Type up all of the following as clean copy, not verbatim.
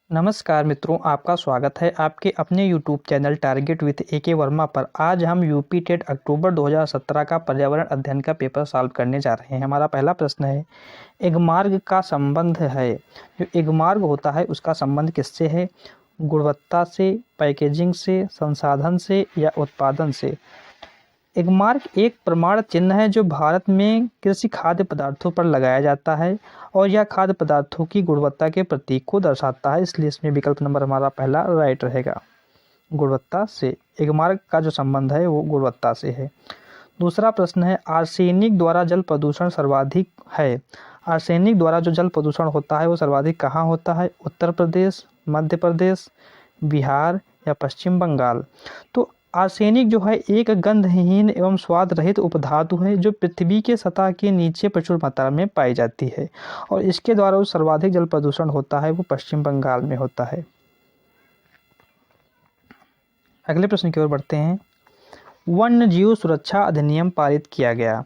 नमस्कार मित्रों, आपका स्वागत है आपके अपने YouTube channel target with A K. Verma पर। आज हम यूपी टेट अक्टूबर 2017 का पर्यावरण अध्ययन का पेपर सॉल्व करने जा रहे हैं। हमारा पहला प्रश्न है, एगमार्क का संबंध है। जो एगमार्क होता है उसका संबंध किससे है? गुणवत्ता से, पैकेजिंग से, संसाधन से या उत्पादन से। एगमार्क एक प्रमाण चिन्ह है जो भारत में कृषि खाद्य पदार्थों पर लगाया जाता है और यह खाद्य पदार्थों की गुणवत्ता के प्रतीक को दर्शाता है, इसलिए इसमें विकल्प नंबर हमारा पहला राइट रहेगा। गुणवत्ता से एगमार्क का जो संबंध है वो गुणवत्ता से है। दूसरा प्रश्न है, आर्सेनिक द्वारा जल प्रदूषण सर्वाधिक है। आर्सेनिक द्वारा जो जल प्रदूषण होता है वो सर्वाधिक कहाँ होता है? उत्तर प्रदेश, मध्य प्रदेश, बिहार या पश्चिम बंगाल। तो आर्सेनिक जो है एक गंधहीन एवं स्वाद रहित उपधातु है जो पृथ्वी के सतह के नीचे प्रचुर मात्रा में पाई जाती है और इसके द्वारा जो सर्वाधिक जल प्रदूषण होता है वो पश्चिम बंगाल में होता है। अगले प्रश्न की ओर बढ़ते हैं। वन्य जीव सुरक्षा अधिनियम पारित किया गया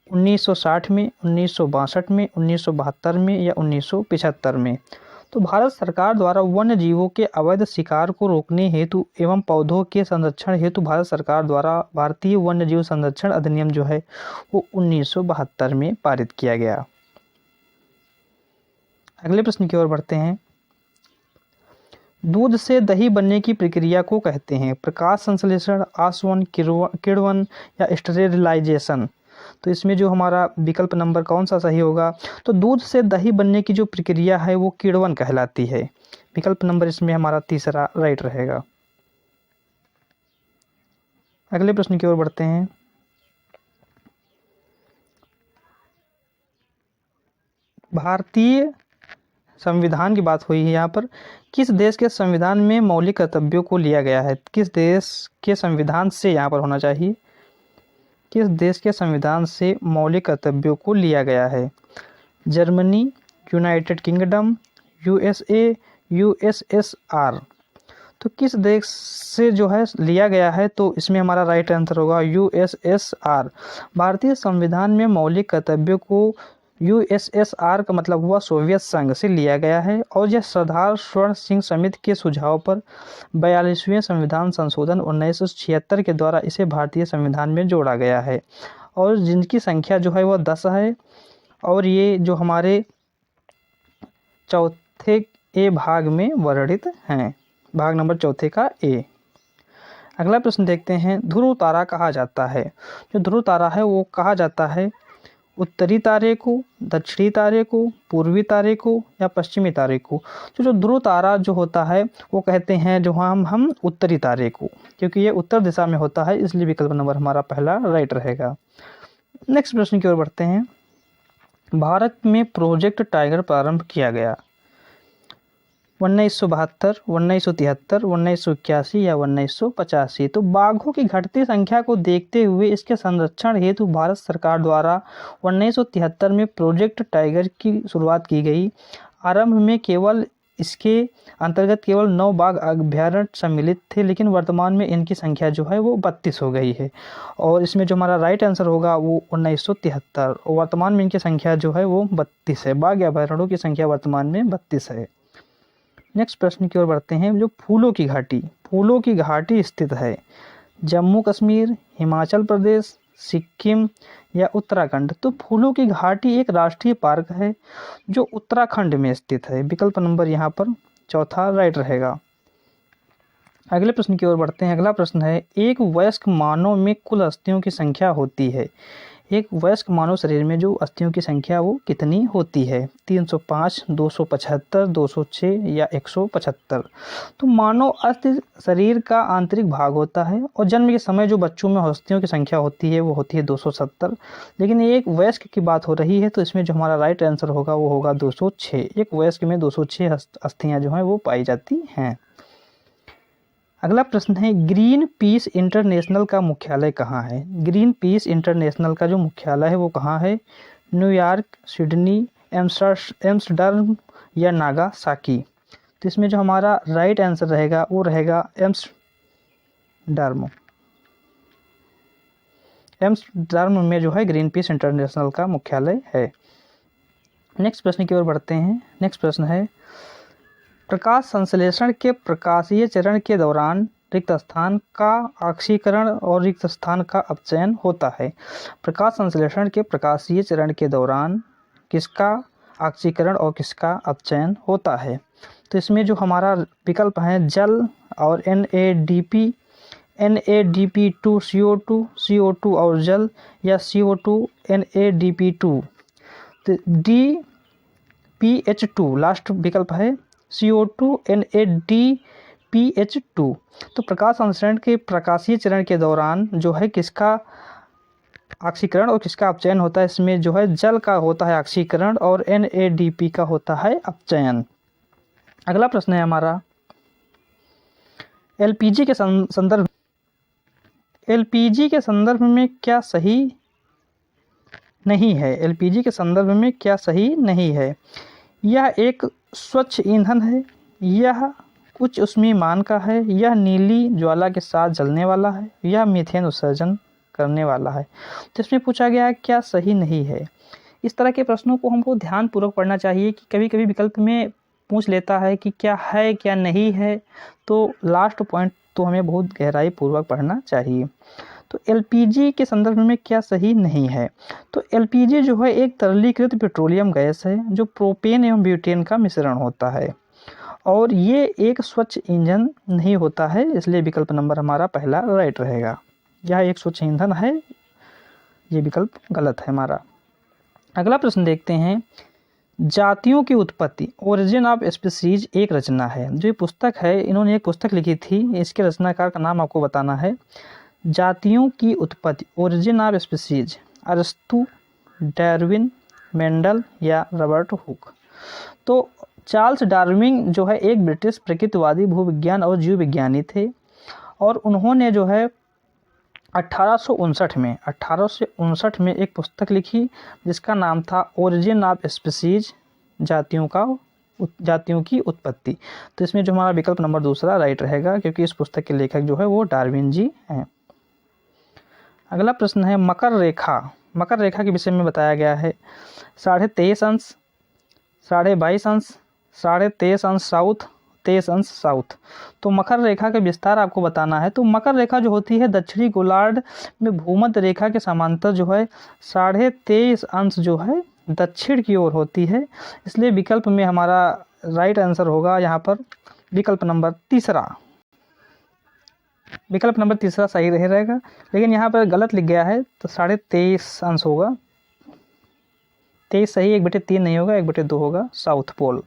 1960 में, 1962 में, 1972 में या 1975 में। तो भारत सरकार द्वारा वन्य जीवों के अवैध शिकार को रोकने हेतु एवं पौधों के संरक्षण हेतु भारत सरकार द्वारा भारतीय वन्य जीव संरक्षण अधिनियम जो है वो 1972 में पारित किया गया। अगले प्रश्न की ओर बढ़ते हैं। दूध से दही बनने की प्रक्रिया को कहते हैं प्रकाश संश्लेषण, आसवन, किण्वन या स्टेरिलाइजेशन। तो इसमें जो हमारा विकल्प नंबर कौन सा सही होगा? तो दूध से दही बनने की जो प्रक्रिया है वो किण्वन कहलाती है। विकल्प नंबर इसमें हमारा तीसरा राइट रहेगा। अगले प्रश्न की ओर बढ़ते हैं। भारतीय संविधान की बात हुई है यहाँ पर। किस देश के संविधान में मौलिक कर्तव्यों को लिया गया है? किस देश के संविधान से यहाँ पर होना चाहिए? किस देश के संविधान से मौलिक कर्तव्यों को लिया गया है? Germany, United kingdom, USA, USSR. तो किस देश से जो है लिया गया है? तो इसमें हमारा राइट आंसर होगा यूएसएसआर। भारतीय संविधान में मौलिक कर्तव्यों को यूएसएसआर का मतलब हुआ सोवियत संघ से लिया गया है और यह सरदार स्वर्ण सिंह समिति के सुझाव पर 42वें संविधान संशोधन 1976 के द्वारा इसे भारतीय संविधान में जोड़ा गया है और जिनकी संख्या जो है वह 10 है और ये जो हमारे चौथे ए भाग में वर्णित हैं। भाग नंबर चौथे का ए। अगला प्रश्न देखते हैं। ध्रुव तारा कहा जाता है। जो ध्रुव तारा है वो कहा जाता है उत्तरी तारे को, दक्षिणी तारे को, पूर्वी तारे को या पश्चिमी तारे को। तो जो ध्रुव तारा जो होता है वो कहते हैं जो हम उत्तरी तारे को, क्योंकि ये उत्तर दिशा में होता है, इसलिए विकल्प नंबर हमारा पहला राइट रहेगा। नेक्स्ट प्रश्न की ओर बढ़ते हैं। भारत में प्रोजेक्ट टाइगर प्रारंभ किया गया 1972, 1973, 1981 या 1985। तो बाघों की घटती संख्या को देखते हुए इसके संरक्षण हेतु भारत सरकार द्वारा 1973 में प्रोजेक्ट टाइगर की शुरुआत की गई। आरंभ में केवल इसके अंतर्गत केवल 9 बाघ अभ्यारण्य सम्मिलित थे, लेकिन वर्तमान में इनकी संख्या जो है वो 32 हो गई है और इसमें जो हमारा राइट आंसर होगा वो 1973। और वर्तमान में इनकी संख्या जो है वो 32 है। बाघ अभ्यारण्यों की संख्या वर्तमान में 32 है। नेक्स्ट प्रश्न की ओर बढ़ते हैं। जो फूलों की घाटी स्थित है जम्मू कश्मीर, हिमाचल प्रदेश, सिक्किम या उत्तराखंड। तो फूलों की घाटी एक राष्ट्रीय पार्क है जो उत्तराखंड में स्थित है। विकल्प नंबर यहाँ पर चौथा राइट रहेगा। अगले प्रश्न की ओर बढ़ते हैं। अगला प्रश्न है, एक वयस्क मानव में कुल अस्थियों की संख्या होती है। एक वयस्क मानव शरीर में जो अस्थियों की संख्या वो कितनी होती है? 305, 275, 206 या 175। तो मानव अस्थि शरीर का आंतरिक भाग होता है और जन्म के समय जो बच्चों में अस्थियों की संख्या होती है वो होती है 270। लेकिन एक वयस्क की बात हो रही है तो इसमें जो हमारा राइट आंसर होगा वो होगा 206। एक वयस्क में 206 अस्थियाँ जो हैं वो पाई जाती हैं। अगला प्रश्न है, ग्रीन पीस इंटरनेशनल का मुख्यालय कहाँ है? ग्रीन पीस इंटरनेशनल का जो मुख्यालय है वो कहाँ है? न्यूयॉर्क, सिडनी, एम्स्टर्डम या नागासाकी। तो इसमें जो हमारा राइट आंसर रहेगा वो रहेगा एम्स्टर्डम। एम्स्टर्डम में जो है ग्रीन पीस इंटरनेशनल का मुख्यालय है। नेक्स्ट प्रश्न की ओर बढ़ते हैं। नेक्स्ट प्रश्न है, प्रकाश संश्लेषण के प्रकाशीय चरण के दौरान रिक्त स्थान का ऑक्सीकरण और रिक्त स्थान का अपचयन होता है। प्रकाश संश्लेषण के प्रकाशीय चरण के दौरान किसका ऑक्सीकरण और किसका अपचयन होता है? तो इसमें जो हमारा विकल्प है जल और NADP2 CO2 और जल या CO2 NADP2। तो DPH2 लास्ट विकल्प है CO2 NADPH2। तो प्रकाश संश्लेषण के प्रकाशीय चरण के दौरान जो है किसका ऑक्सीकरण और किसका अपचयन होता है? इसमें जो है जल का होता है ऑक्सीकरण और NADP का होता है अपचयन। अगला प्रश्न है हमारा, LPG के संदर्भ में क्या सही नहीं है? LPG के संदर्भ में क्या सही नहीं है? यह एक स्वच्छ ईंधन है, यह उच्च ऊष्मीयमान का है, यह नीली ज्वाला के साथ जलने वाला है, यह मीथेन उत्सर्जन करने वाला है। तो इसमें पूछा गया है क्या सही नहीं है। इस तरह के प्रश्नों को हमको ध्यानपूर्वक पढ़ना चाहिए कि कभी कभी विकल्प में पूछ लेता है कि क्या है क्या नहीं है, तो लास्ट पॉइंट तो हमें बहुत गहराई पूर्वक पढ़ना चाहिए। तो LPG के संदर्भ में क्या सही नहीं है? तो LPG जो है एक तरलीकृत पेट्रोलियम गैस है जो प्रोपेन एवं ब्यूटेन का मिश्रण होता है और ये एक स्वच्छ ईंधन नहीं होता है, इसलिए विकल्प नंबर हमारा पहला राइट रहेगा। यह एक स्वच्छ ईंधन है, ये विकल्प गलत है हमारा। अगला प्रश्न देखते हैं, जातियों की उत्पत्ति ओरिजिन ऑफ स्पीसीज एक रचना है। जो ये पुस्तक है, इन्होंने एक पुस्तक लिखी थी, इसके रचनाकार का नाम आपको बताना है। जातियों की उत्पत्ति ओरिजिन ऑफ स्पीसीज, अरस्तु, डार्विन, मेंडल या रॉबर्ट हुक। तो चार्ल्स डार्विन जो है एक ब्रिटिश प्रकृतिवादी भूविज्ञान और जीव विज्ञानी थे और उन्होंने जो है 1859 में एक पुस्तक लिखी जिसका नाम था ओरिजिन ऑफ स्पीसीज, जातियों की उत्पत्ति। तो इसमें जो हमारा विकल्प नंबर दूसरा राइट रहेगा क्योंकि इस पुस्तक के लेखक जो है वो डार्विन जी हैं। अगला प्रश्न है, मकर रेखा के विषय में बताया गया है 23.5 अंश, 22.5 अंश, 23.5 अंश साउथ, 23 अंश साउथ। तो मकर रेखा का विस्तार आपको बताना है। तो मकर रेखा जो होती है दक्षिणी गोलार्ध में भूमध्य रेखा के समांतर जो है 23.5 अंश जो है दक्षिण की ओर होती है, इसलिए विकल्प में हमारा राइट आंसर होगा यहाँ पर विकल्प नंबर तीसरा। विकल्प नंबर तीसरा सही रहेगा, लेकिन यहाँ पर गलत लिख गया है, तो 23.5 अंश होगा। 23 सही, 1/3 नहीं होगा, 1/2 होगा। साउथ पोल,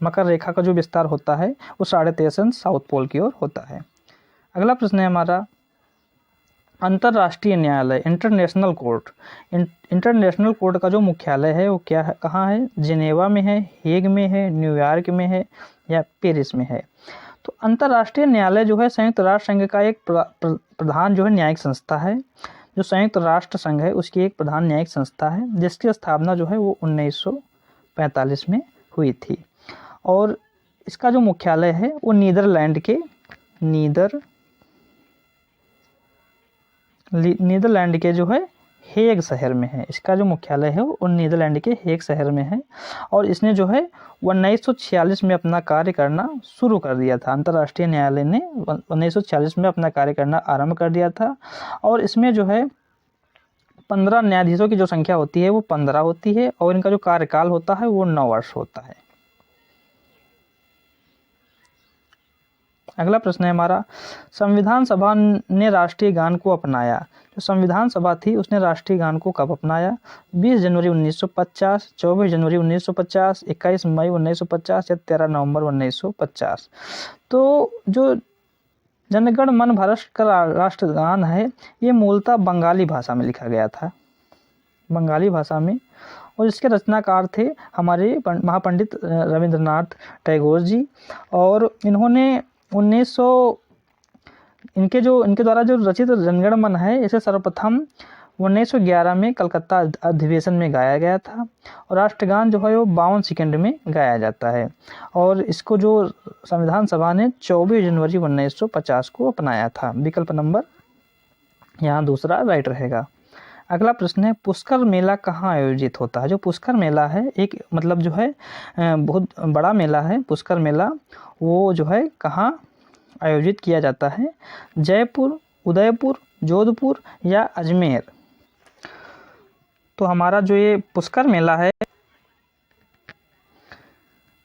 मकर रेखा का जो विस्तार होता है वो 23.5 अंश साउथ पोल की ओर होता है। अगला प्रश्न है हमारा, अंतर्राष्ट्रीय न्यायालय इंटरनेशनल कोर्ट का जो मुख्यालय है वो क्या है, कहाँ है? जिनेवा में है, हेग में है, न्यूयॉर्क में है या पेरिस में है। तो अंतर्राष्ट्रीय न्यायालय जो है संयुक्त राष्ट्र संघ का एक प्रधान जो है न्यायिक संस्था है। जो संयुक्त राष्ट्र संघ है उसकी एक प्रधान न्यायिक संस्था है जिसकी स्थापना जो है वो 1945 में हुई थी और इसका जो मुख्यालय है वो नीदरलैंड के जो है हेग शहर में है। इसका जो मुख्यालय है वो नीदरलैंड के हेग शहर में है और इसने जो है 1946 में अपना कार्य करना शुरू कर दिया था। अंतर्राष्ट्रीय न्यायालय ने 1946 में अपना कार्य करना आरंभ कर दिया था और इसमें जो है 15 न्यायाधीशों की जो संख्या होती है वो 15 होती है और इनका जो कार्यकाल होता है वो 9 वर्ष होता है। अगला प्रश्न है हमारा, संविधान सभा ने राष्ट्रीय गान को अपनाया। जो संविधान सभा थी उसने राष्ट्रीय गान को कब अपनाया? 20 जनवरी 1950, 24 जनवरी 1950, 21 मई 1950 या 13 नवंबर 1950। तो जो जनगण मन भारत का राष्ट्रगान है ये मूलतः बंगाली भाषा में लिखा गया था, बंगाली भाषा में, और इसके रचनाकार थे हमारे महापंडित रविंद्रनाथ टैगोर जी और इन्होंने इनके द्वारा जो रचित जनगण मन है इसे सर्वप्रथम 1911 में कलकत्ता अधिवेशन में गाया गया था और राष्ट्रगान जो है वो 52 सेकंड में गाया जाता है और इसको जो संविधान सभा ने 24 जनवरी 1950 को अपनाया था। विकल्प नंबर यहाँ दूसरा राइट रहेगा। अगला प्रश्न है, पुष्कर मेला कहाँ आयोजित होता है? जो पुष्कर मेला है एक मतलब जो है बहुत बड़ा मेला है पुष्कर मेला, वो जो है कहाँ आयोजित किया जाता है? जयपुर, उदयपुर, जोधपुर या अजमेर? तो हमारा जो ये पुष्कर मेला है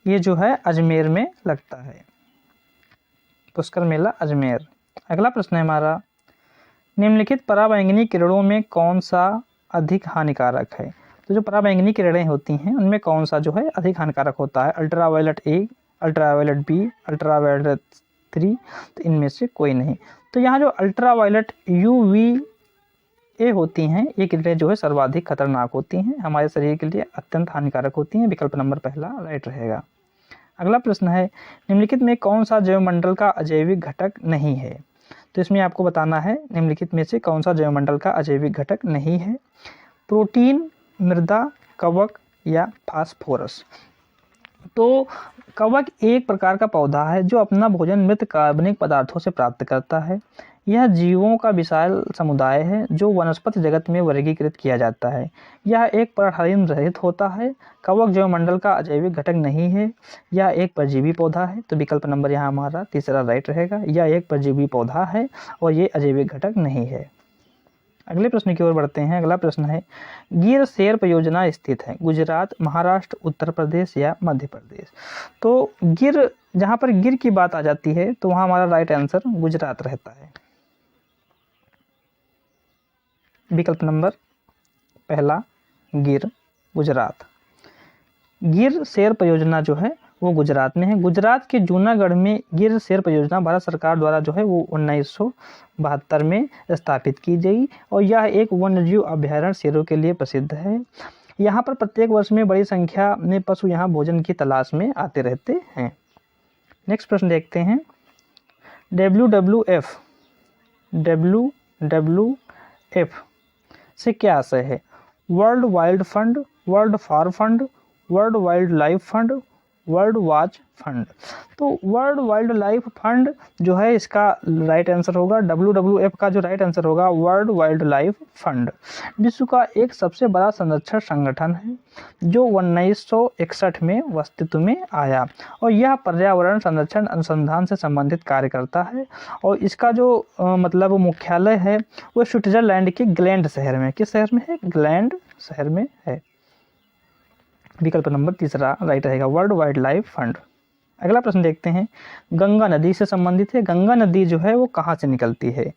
ये जो है अजमेर में लगता है, पुष्कर मेला अजमेर। अगला प्रश्न है हमारा, निम्नलिखित पराबैंगनी किरणों में कौन सा अधिक हानिकारक है? तो जो पराबैंगनी किरणें होती हैं उनमें कौन सा जो है अधिक हानिकारक होता है? Ultraviolet A, ultraviolet B, ultraviolet 3? तो इनमें से कोई नहीं। तो यहाँ जो अल्ट्रावायलेट UVA होती हैं ये किरणें जो है सर्वाधिक खतरनाक होती हैं, हमारे शरीर के लिए अत्यंत हानिकारक होती हैं। विकल्प नंबर पहला राइट रहेगा। अगला प्रश्न है, निम्नलिखित में कौन सा जैवमंडल का अजैविक घटक नहीं है? तो इसमें आपको बताना है निम्नलिखित में से कौन सा जैवमंडल का अजैविक घटक नहीं है? प्रोटीन, मृदा, कवक या फास्फोरस? तो कवक एक प्रकार का पौधा है जो अपना भोजन मृत कार्बनिक पदार्थों से प्राप्त करता है। यह जीवों का विशाल समुदाय है जो वनस्पति जगत में वर्गीकृत किया जाता है। यह एक परागण रहित होता है। कवक जैवमंडल का अजैविक घटक नहीं है। यह एक परजीवी पौधा है। तो विकल्प नंबर यहाँ हमारा तीसरा राइट रहेगा। यह एक परजीवी पौधा है और ये अजैविक घटक नहीं है। अगले प्रश्न की ओर बढ़ते हैं। अगला प्रश्न है, गिर शेर परियोजना स्थित है गुजरात, महाराष्ट्र, उत्तर प्रदेश या मध्य प्रदेश? तो गिर, जहाँ पर गिर की बात आ जाती है तो वहाँ हमारा राइट आंसर गुजरात रहता है। विकल्प नंबर पहला गिर, गुजरात। गिर शेर परियोजना जो है वो गुजरात में है। गुजरात के जूनागढ़ में गिर शेर परियोजना भारत सरकार द्वारा जो है वो 1972 में स्थापित की गई और यह एक वन्यजीव अभ्यारण्य शेरों के लिए प्रसिद्ध है। यहाँ पर प्रत्येक वर्ष में बड़ी संख्या में पशु यहाँ भोजन की तलाश में आते रहते हैं। नेक्स्ट प्रश्न देखते हैं, WWF से क्या आशय है? World wild fund, world far fund, world wildlife fund, world watch fund? तो वर्ल्ड वाइल्ड लाइफ फंड जो है इसका राइट आंसर होगा। WWF का जो राइट आंसर होगा वर्ल्ड वाइल्ड लाइफ फंड। विश्व का एक सबसे बड़ा संरक्षण संगठन है जो 1961 में अस्तित्व में आया और यह पर्यावरण संरक्षण अनुसंधान से संबंधित कार्य करता है और इसका जो मतलब मुख्यालय है वो स्विट्जरलैंड के ग्लैंड शहर में, किस शहर में है? ग्लैंड शहर में है। विकल्प नंबर तीसरा राइट रहेगा, वर्ल्ड वाइल्ड लाइफ फंड। अगला प्रश्न देखते हैं, गंगा नदी से संबंधित है। गंगा नदी जो है वो कहाँ से निकलती है?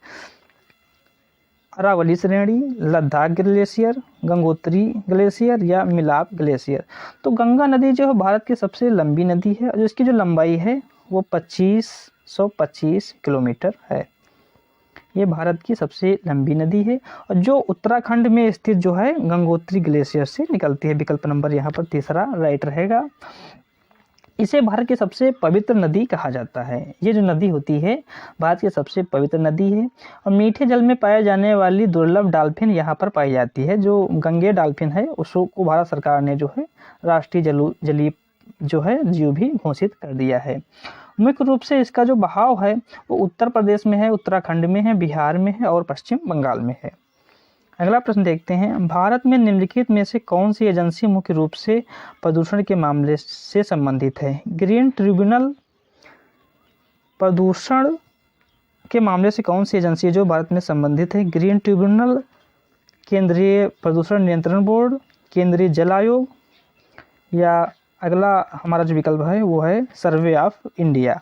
अरावली श्रेणी, लद्दाख ग्लेशियर, गंगोत्री ग्लेशियर या मिलाप ग्लेशियर? तो गंगा नदी जो है भारत की सबसे लंबी नदी है और जिसकी जो लंबाई है वो 2525 किलोमीटर है। ये भारत की सबसे लंबी नदी है और जो उत्तराखंड में स्थित जो है गंगोत्री ग्लेशियर से निकलती है। विकल्प नंबर यहाँ पर तीसरा राइट रहेगा। इसे भारत की सबसे पवित्र नदी कहा जाता है। ये जो नदी होती है भारत की सबसे पवित्र नदी है और मीठे जल में पाए जाने वाली दुर्लभ डॉल्फिन यहाँ पर पाई जाती है। जो गंगे डॉल्फिन है उसको भारत सरकार ने जो है राष्ट्रीय जलीय जो है जीव भी घोषित कर दिया है। मुख्य रूप से इसका जो बहाव है वो उत्तर प्रदेश में है, उत्तराखंड में है, बिहार में है और पश्चिम बंगाल में है। अगला प्रश्न देखते हैं, भारत में निम्नलिखित में से कौन सी एजेंसी मुख्य रूप से प्रदूषण के मामले से संबंधित है? ग्रीन ट्रिब्यूनल प्रदूषण के मामले से कौन सी एजेंसी है जो भारत में संबंधित है? ग्रीन ट्रिब्यूनल, केंद्रीय प्रदूषण नियंत्रण बोर्ड, केंद्रीय जल आयोग या अगला हमारा जो विकल्प है वो है सर्वे ऑफ इंडिया।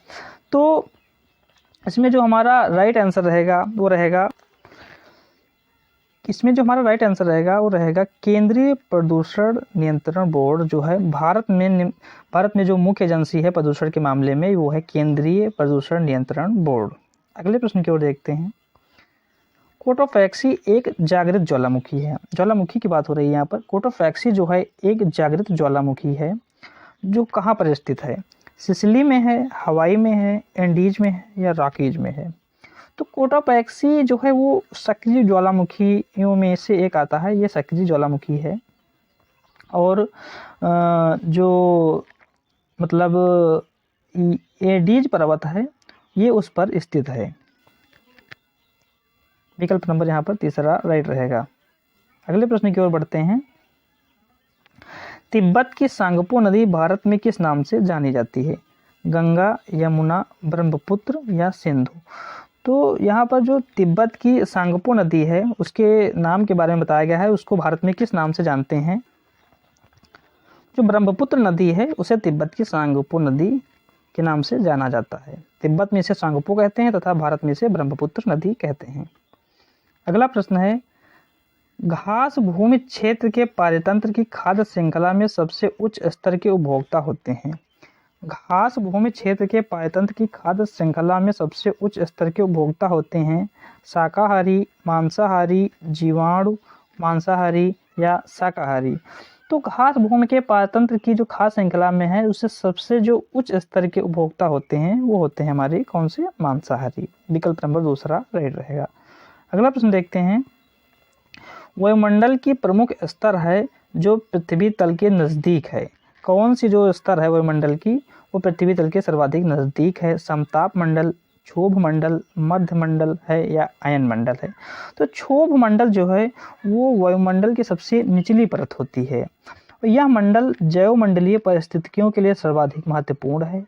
तो इसमें जो हमारा राइट आंसर रहेगा वो रहेगा, इसमें जो हमारा राइट आंसर रहेगा वो रहेगा केंद्रीय प्रदूषण नियंत्रण बोर्ड जो है भारत में जो मुख्य एजेंसी है प्रदूषण के मामले में वो है केंद्रीय प्रदूषण नियंत्रण बोर्ड। अगले प्रश्न की ओर देखते हैं, कोटोफैक्सी एक जागृत ज्वालामुखी है। ज्वालामुखी की बात हो रही है यहाँ पर। कोटोफैक्सी जो है एक जागृत ज्वालामुखी है जो कहाँ पर स्थित है? सिसिली में है, हवाई में है, एंडीज में है या रॉकीज में है? तो कोटोफैक्सी जो है वो सक्रिय ज्वालामुखियों में से एक आता है। ये सक्रिय ज्वालामुखी है और जो मतलब एंडीज पर्वत है ये उस पर स्थित है। विकल्प नंबर यहाँ पर तीसरा राइट रहेगा। अगले प्रश्न की ओर बढ़ते हैं। तिब्बत की सांगपो नदी भारत में किस नाम से जानी जाती है? गंगा, यमुना, ब्रह्मपुत्र या सिंधु? तो यहाँ पर जो तिब्बत की सांगपो नदी है उसके नाम के बारे में बताया गया है, उसको भारत में किस नाम से जानते हैं? जो ब्रह्मपुत्र नदी है उसे तिब्बत की सांगपो नदी के नाम से जाना जाता है। तिब्बत में इसे सांगपो कहते हैं तथा भारत में इसे ब्रह्मपुत्र नदी कहते हैं। अगला प्रश्न है, घास भूमि क्षेत्र के पारतंत्र की खाद्य श्रृंखला में सबसे उच्च स्तर के उपभोक्ता होते हैं। घास भूमि क्षेत्र के पारतंत्र की खाद्य श्रृंखला में सबसे उच्च स्तर के उपभोक्ता होते हैं शाकाहारी, मांसाहारी, जीवाणु, मांसाहारी या शाकाहारी। तो घास भूमि के पारतंत्र की जो खाद्य श्रृंखला में है उससे सबसे जो उच्च स्तर के उपभोक्ता होते हैं वो होते हैं हमारे कौन से? मांसाहारी। विकल्प नंबर दूसरा राइट रहेगा। अगला प्रश्न देखते हैं, वायुमंडल की प्रमुख स्तर है जो पृथ्वी तल के नज़दीक है। कौन सी जो स्तर है वायुमंडल की वो पृथ्वी तल के सर्वाधिक नज़दीक है? समताप मंडल, क्षोभ मंडल, मध्य मंडल है या अयन मंडल है? तो क्षोभ मंडल जो है वो वायुमंडल की सबसे निचली परत होती है। यह मंडल जैवमंडलीय परिस्थितियों के लिए सर्वाधिक महत्वपूर्ण है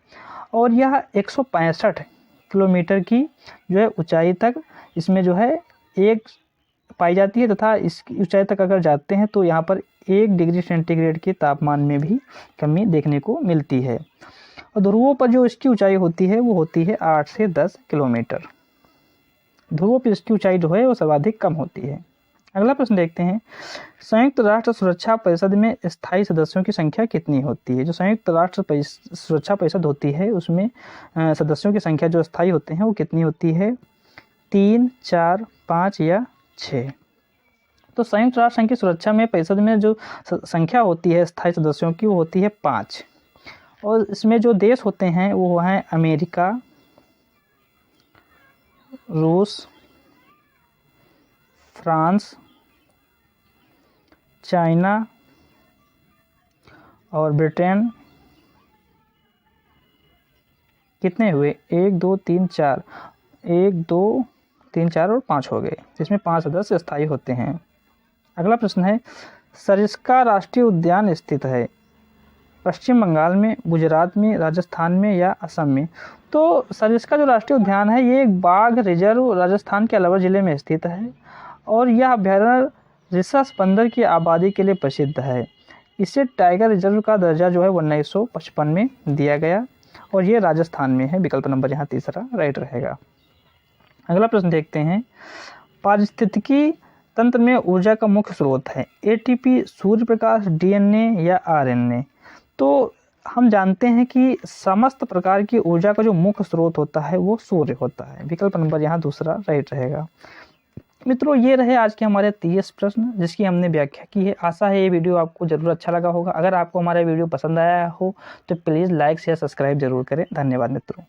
और यह 165 किलोमीटर की जो है ऊंचाई तक इसमें जो है एक पाई जाती है तथा इसकी ऊंचाई तक अगर जाते हैं तो यहाँ पर 1 डिग्री सेंटीग्रेड के तापमान में भी कमी देखने को मिलती है। और ध्रुवों पर जो इसकी ऊंचाई होती है वो होती है 8 से 10 किलोमीटर। ध्रुवों पर इसकी ऊंचाई जो है वो सर्वाधिक कम होती है। अगला प्रश्न देखते हैं, संयुक्त राष्ट्र सुरक्षा परिषद में स्थायी सदस्यों की संख्या कितनी होती है? जो संयुक्त राष्ट्र सुरक्षा परिषद होती है उसमें सदस्यों की संख्या जो स्थायी होते हैं वो कितनी होती है? 3, 4, 5 या 6? तो संयुक्त राष्ट्र संघ की सुरक्षा में परिषद में जो संख्या होती है स्थायी सदस्यों की वो होती है 5 और इसमें जो देश होते हैं वो हैं अमेरिका, रूस, फ्रांस, चाइना और ब्रिटेन। कितने हुए? 1, 2, 3, 4, 1, 2, 3, 4 और 5 हो गए, जिसमें 5 सदस्य स्थायी होते हैं। अगला प्रश्न है, सरिस्का राष्ट्रीय उद्यान स्थित है पश्चिम बंगाल में, गुजरात में, राजस्थान में या असम में? तो सरिस्का जो राष्ट्रीय उद्यान है ये एक बाघ रिजर्व राजस्थान के अलवर जिले में स्थित है और यह अभ्यारण्य रिसस बंदर की आबादी के लिए प्रसिद्ध है। इसे टाइगर रिजर्व का दर्जा जो है 1955 में दिया गया और ये राजस्थान में है। विकल्प नंबर यहाँ तीसरा राइट रहेगा। अगला प्रश्न देखते हैं, पारिस्थितिकी तंत्र में ऊर्जा का मुख्य स्रोत है एटीपी, सूर्य प्रकाश, डीएनए या आरएनए? तो हम जानते हैं कि समस्त प्रकार की ऊर्जा का जो मुख्य स्रोत होता है वो सूर्य होता है। विकल्प नंबर यहाँ दूसरा राइट रहेगा। मित्रों, ये रहे आज के हमारे 30 प्रश्न जिसकी हमने व्याख्या की है। आशा है ये वीडियो आपको जरूर अच्छा लगा होगा। अगर आपको हमारा वीडियो पसंद आया हो तो प्लीज़ लाइक शेयर सब्सक्राइब जरूर करें। धन्यवाद मित्रों।